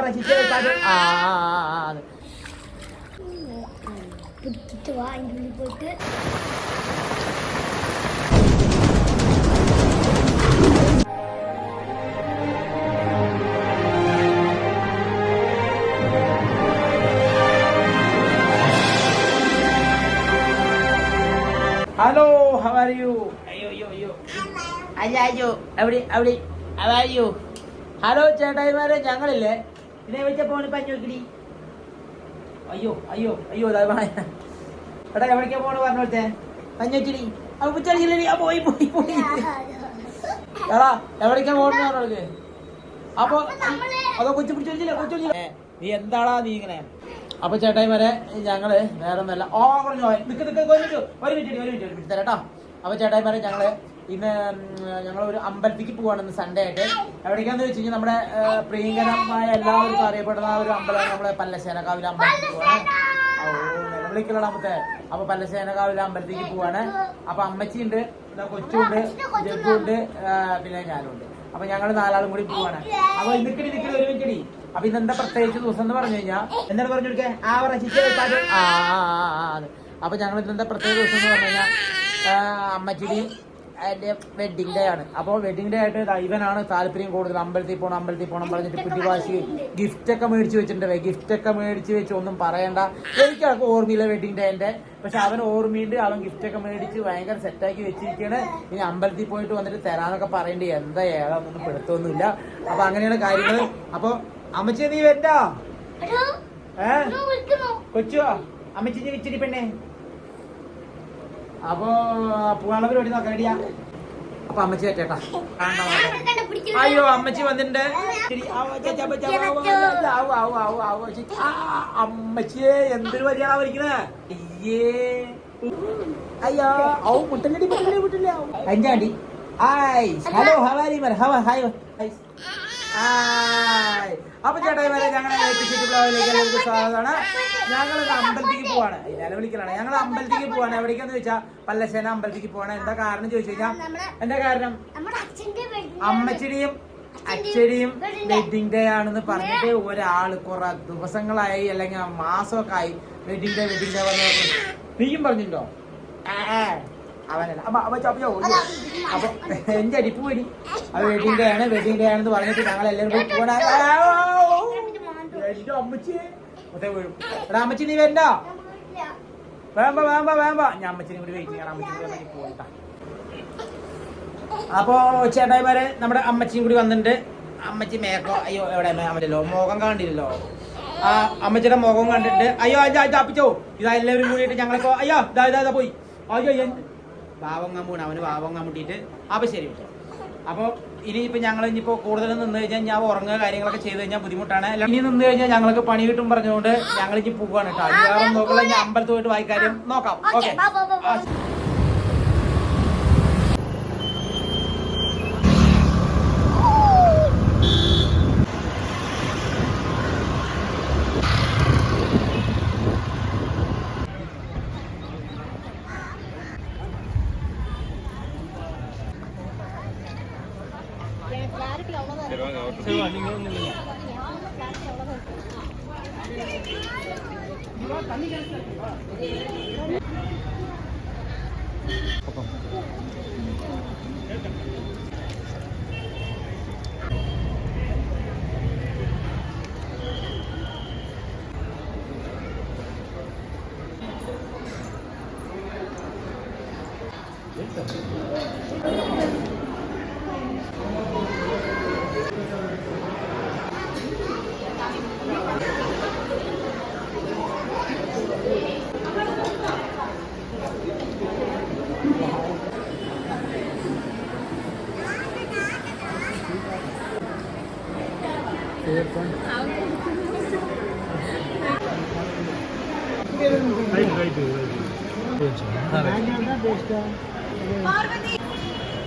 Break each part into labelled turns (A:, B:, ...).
A: പോയിട്ട്
B: hello, how are you? അയ്യോ എവിടെ how are you? ഹലോ ചേട്ടായിമാരെ, ഞങ്ങളില്ലേ ഇതിനെ വെച്ചപ്പോ പഞ്ഞോക്കിടി. അയ്യോ അയ്യോ അയ്യോ എടാ എവിടേക്കാ പോണ് പറഞ്ഞോട്ടെ പഞ്ഞോക്കിടി. പോയി പോയി പോയി എടാ എവിടേക്കാ പോണെന്ന് പറഞ്ഞോൾക്ക്. അപ്പൊ അതോ കൊച്ചു പിടിച്ചില്ല നീ എന്താടാ നീ ഇങ്ങനെ. അപ്പൊ ചേട്ടായിമാരെ ഞങ്ങള് വേറെ ഒന്നല്ല പറഞ്ഞു ഒരു മിനിറ്റ് തരാട്ടോ. അപ്പൊ ചേട്ടായിമാരെ ഞങ്ങള് ഇന്ന് ഞങ്ങളൊരു അമ്പലത്തിലേക്ക് പോവാണ് സൺഡേ ആയിട്ട്. എവിടേക്കാന്ന് വെച്ച് കഴിഞ്ഞാൽ നമ്മുടെ പ്രിയങ്കരമായ എല്ലാവർക്കും അറിയപ്പെടുന്ന ഒരു അമ്പലമാണ് നമ്മളെ പല്ലശ്ശേനക്കാവിലെ അമ്പലത്തിലേക്ക് പോവാണ്. നിലവിളിക്കലാമത്തെ. അപ്പൊ പല്ലശ്ശേനക്കാവിലെ അമ്പലത്തിലേക്ക് പോവാണ്. അപ്പൊ അമ്മച്ചിയുണ്ട്, കൊച്ചുണ്ട്, ജഗ്ഗുണ്ട്, പിന്നെ ഞാനുണ്ട്. അപ്പൊ ഞങ്ങള് നാലാളും കൂടി പോവാണ്. അപ്പൊ നിക്കടി ഒരു മിനിറ്റടി. അപ്പൊ ഇന്നെന്താ പ്രത്യേകിച്ച് ദിവസം എന്ന് പറഞ്ഞു കഴിഞ്ഞാൽ എന്താണ് പറഞ്ഞു കൊടുക്കേ അപ്പൊ ഞങ്ങൾ ഇന്നെന്താ പ്രത്യേക ദിവസം എന്ന് പറഞ്ഞു കഴിഞ്ഞാൽ അമ്മച്ചിയുടെയും എന്റെ വെഡിങ് ഡേ ആണ്. അപ്പോൾ വെഡിങ് ഡേ ആയിട്ട് ഇവനാണ് താല്പര്യം കൂടുതൽ. അമ്പലത്തിൽ പോകണം പറഞ്ഞിട്ട് കുട്ടിവാശി ഗിഫ്റ്റ് ഒക്കെ മേടിച്ച് വെച്ചിട്ടുണ്ട്. ഗിഫ്റ്റ് ഒക്കെ മേടിച്ച് വെച്ച് ഒന്നും പറയണ്ട. എനിക്കൊക്കെ ഓർമ്മയില്ല വെഡിങ് ഡേ എന്റെ. പക്ഷെ അവൻ ഓർമ്മയുണ്ട്. അവൻ ഗിഫ്റ്റ് ഒക്കെ മേടിച്ച് ഭയങ്കര സെറ്റാക്കി വെച്ചിരിക്കുകയാണ്. ഇനി അമ്പലത്തിൽ പോയിട്ട് വന്നിട്ട് തരാന്നൊക്കെ പറയേണ്ടി എന്താ ഏതാന്നൊന്നും പെടുത്തൊന്നുമില്ല. അപ്പൊ അങ്ങനെയാണ് കാര്യങ്ങൾ. അപ്പൊ അമ്മച്ചി നീ വരണ്ടോ? കൊച്ചുവോ അമ്മച്ചി വെച്ചിട്ട് പെണ്ണേ. അപ്പൊ പൂവാള പരിപാടി നോക്കാൻ റെഡിയാ. അപ്പൊ അമ്മച്ചി പറ്റേട്ടാ. അയ്യോ അമ്മച്ചി വന്നിട്ടുണ്ട്. അമ്മച്ചിയെ എന്തൊരു വരികയാണോ വരിക്കണേ. അയ്യോ മുട്ടില്ല അഞ്ചാണ്ടി. Hello ഹവാരി hi. അപ്പൊ ചേട്ടായിമാരെ ഞങ്ങളെ സ്വാഗതമാണ്. ഞങ്ങള് അമ്പലത്തിലേക്ക് പോവാണ്. നിലവിളിക്കലാണ്. ഞങ്ങൾ അമ്പലത്തിലേക്ക് പോവാണ്. എവിടേക്കാന്ന് ചോദിച്ചാൽ പല്ലശ്ശേന അമ്പലത്തിലേക്ക് പോവാണ്. എന്താ കാരണം ചോദിച്ചു കഴിഞ്ഞാൽ എന്താ കാരണം അമ്മച്ചിയുടെയും അച്ഛടിയും വെഡിങ് ഡേ ആണെന്ന് പറഞ്ഞിട്ട് ഒരാള് കുറെ ദിവസങ്ങളായി അല്ലെങ്കിൽ മാസമൊക്കെ ആയി വെഡിങ് ഡേ വന്ന് നീയും പറഞ്ഞിട്ടുണ്ടോ? അവനല്ല. അപ്പൊ എന്റെ അടിപ്പ് വരി. അത് വെഡിങ് ഡേ ആണെന്ന് പറഞ്ഞിട്ട് ഞങ്ങൾ എല്ലാവരും കൂടി പോകണ. എന്റെ അമ്മച്ചിയെ വീഴും. എടാ അമ്മച്ചി നീ വരണ്ടോ? വേമ്പ ഞാൻ അമ്മച്ചിനെ കൂടി വെയിറ്റ് ചെയ്യണം. അമ്മച്ചി പോകട്ടാ. അപ്പൊ ചേട്ടായിമാരെ നമ്മുടെ അമ്മച്ചിയും കൂടി വന്നിട്ടുണ്ട്. അമ്മച്ചി മേക്കോ അയ്യോ എവിടെ അമ്മല്ലോ മുഖം കണ്ടില്ലല്ലോ. ആ അമ്മച്ചിയുടെ മുഖം കണ്ടിട്ട് അയ്യോ അപ്പിച്ചോ ഇതാ എല്ലാവരും കൂടിയിട്ട് ഞങ്ങളിപ്പോ അയ്യോ ഇതാ പോയി. അയ്യോ പാവങ്ങാൻ പോണ അവന് പാവങ്ങാൻ മുട്ടിയിട്ട്. അപ്പൊ ശരി. അപ്പോൾ ഇനിയിപ്പോൾ ഞങ്ങൾ ഇനിയിപ്പോൾ കൂടുതൽ നിന്ന് കഴിഞ്ഞാൽ ഞാൻ ഉറങ്ങുക കാര്യങ്ങളൊക്കെ ചെയ്ത് കഴിഞ്ഞാൽ ബുദ്ധിമുട്ടാണ്. ഇനി നിന്ന് കഴിഞ്ഞാൽ ഞങ്ങൾക്ക് പണി കിട്ടും പറഞ്ഞുകൊണ്ട് ഞങ്ങൾ ഇനി പോവാണ് കേട്ടോ. വേറെ നോക്കുള്ള ഞാൻ അമ്പലത്തിൽ പോയിട്ട് വായിക്കാര്യം നോക്കാം. ഓക്കെ.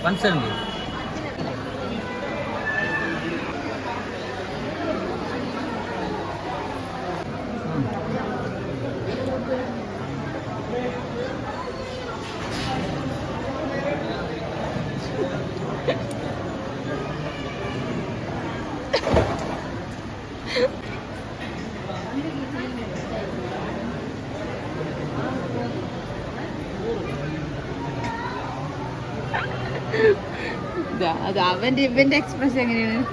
C: One
A: അത് അവന്റെ ഇവന്റെ എക്സ്പ്രഷൻ എങ്ങനെയാണ്?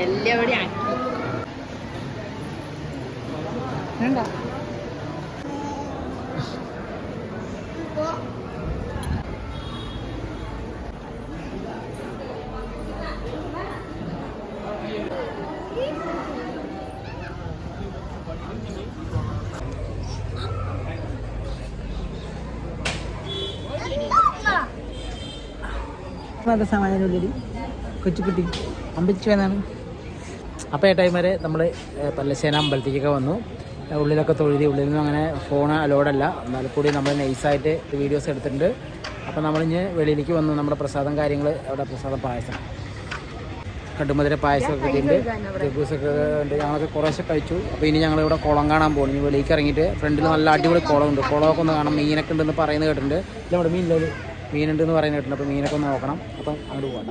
A: എല്ലാവരും ആക്കി കണ്ടോ?
B: സമാധാനമുള്ളൊരു കൊച്ചുകുട്ടി അമ്പലിച്ചു എന്നാണ്. അപ്പോൾ ഈ ടൈം വരെ നമ്മൾ പല്ലശ്ശേന അമ്പലത്തേക്കൊക്കെ വന്നു. ഉള്ളിലൊക്കെ തൊഴുതി. ഉള്ളിൽ നിന്നും അങ്ങനെ ഫോൺ അലോഡല്ല, എന്നാൽ കൂടി നമ്മൾ നൈസായിട്ട് വീഡിയോസ് എടുത്തിട്ടുണ്ട്. അപ്പോൾ നമ്മളിഞ്ഞ് വെളിയിലേക്ക് വന്നു. നമ്മുടെ പ്രസാദം കാര്യങ്ങൾ അവിടെ പ്രസാദം പായസം, കടുമധുര പായസമൊക്കെ കിട്ടിയിട്ടുണ്ട്, ജഗൂസൊക്കെ ഉണ്ട്. ഞങ്ങളൊക്കെ കുറേശ്ശെ കഴിച്ചു. അപ്പോൾ ഇനി ഞങ്ങളിവിടെ കുളം കാണാൻ പോകും. ഇനി വെളിയിലേക്ക് ഇറങ്ങിയിട്ട് ഫ്രണ്ടിൽ നല്ല അടിപൊളി കുളമുണ്ട്. കുളമൊക്കെ ഒന്ന് കാണാം. മീനൊക്കെ ഉണ്ടെന്ന് പറയുന്നത് കേട്ടിട്ടുണ്ട്. ഇല്ല ഇവിടെ മീനുണ്ടെന്ന് പറയുന്നത് കേട്ടിട്ടുണ്ട്. അപ്പോൾ മീനൊക്കെ ഒന്ന് നോക്കണം. അപ്പം അങ്ങോട്ട് പോകണ്ട.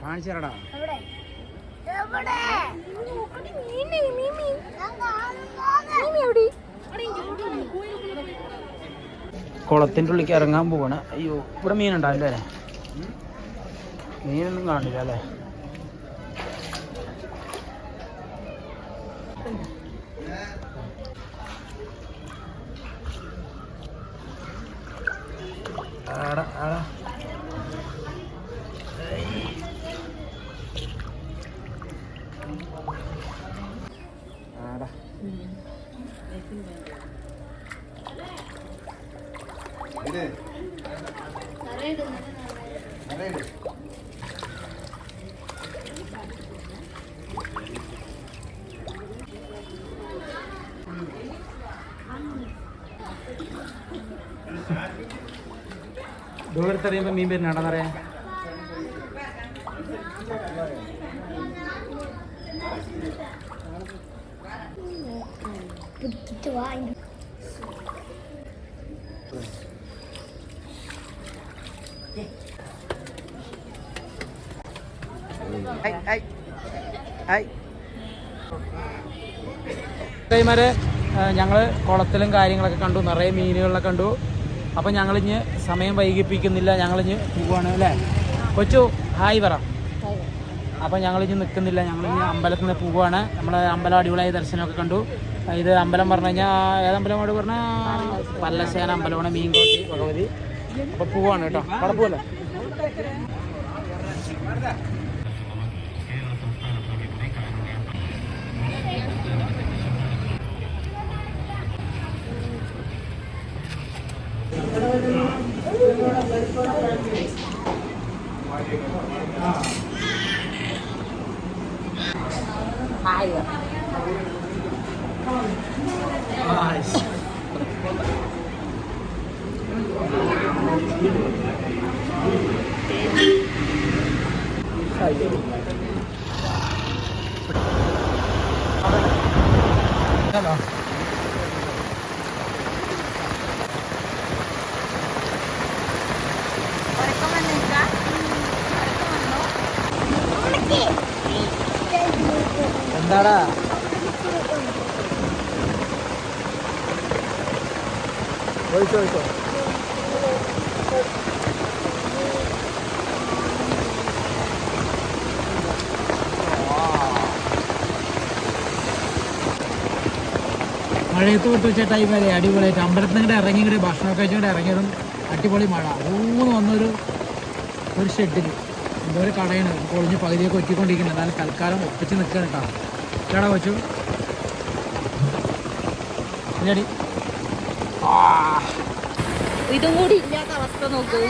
B: കാണിച്ചേരടാ. കുളത്തിൻ്റെ ഉള്ളിലേക്ക് ഇറങ്ങാൻ പോവാണ്. അയ്യോ, ഇവിടെ മീനുണ്ടാവില്ല അല്ലേ? മീനൊന്നും കാണില്ല അല്ലേ? ആടാ ആടാ ആടാ. ദൂരത്തറിയുമ്പോൾ മീൻ വരുന്നുണ്ടെന്നറിയാം. ഇതേമാരെ ഞങ്ങൾ കുളത്തിലും കാര്യങ്ങളൊക്കെ കണ്ടു, നിറയെ മീനുകളൊക്കെ കണ്ടു. അപ്പം ഞങ്ങളിഞ്ഞ് സമയം വൈകിപ്പിക്കുന്നില്ല, ഞങ്ങളിഞ്ഞ് പോവാണ് അല്ലേ കൊച്ചു? ഹായ് പറ. അപ്പം ഞങ്ങളിഞ്ഞ് നിൽക്കുന്നില്ല, ഞങ്ങളിഞ്ഞ് അമ്പലത്തിൽ നിന്ന് പോവുകയാണ്. നമ്മൾ അമ്പലം അടിപൊളിയായ ദർശനമൊക്കെ കണ്ടു. ഇത് അമ്പലം പറഞ്ഞു കഴിഞ്ഞാൽ ഏതമ്പലമായിട്ട് പറഞ്ഞാൽ പല്ലശ്ശേന അമ്പലമാണ്, മീൻകോട്ടി ഭഗവതി. അപ്പോൾ പോവാണ് കേട്ടോ, കുഴപ്പമില്ല. Hello. എന്താടാ ഒഴിച്ചോ മഴയത്ത് വിട്ടു വെച്ച ടൈമല്ലേ അടിപൊളിയായിട്ട് അമ്പലത്തിൽ നിന്ന് ഇറങ്ങി ഇങ്ങോട്ട് ഭക്ഷണമൊക്കെ കഴിച്ചുകൊണ്ട് ഇറങ്ങിയതും അടിപൊളി മഴ. ഊന്ന് വന്നൊരു ഷെഡിൽ എന്തോ ഒരു കടയാണ് പൊളിഞ്ഞ് പകുതിയൊക്കെ ഒറ്റിക്കൊണ്ടിരിക്കുന്നത്. എന്നാലും തൽക്കാലം ഒപ്പിച്ച് നിൽക്കുകയാണ് കേട്ടോ. കേടാ വെച്ചു ഇല്ലടി.
A: ഇതും കൂടി ഇല്ലാത്ത അവസ്ഥ നോക്കൂ.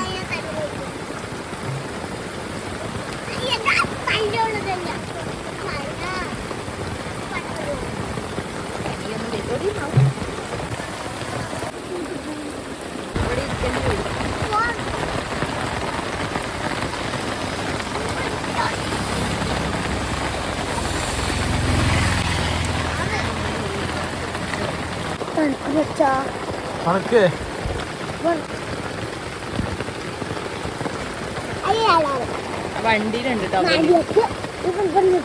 B: കണക്ക്
A: വണ്ടിയിലുണ്ട് കേട്ടോ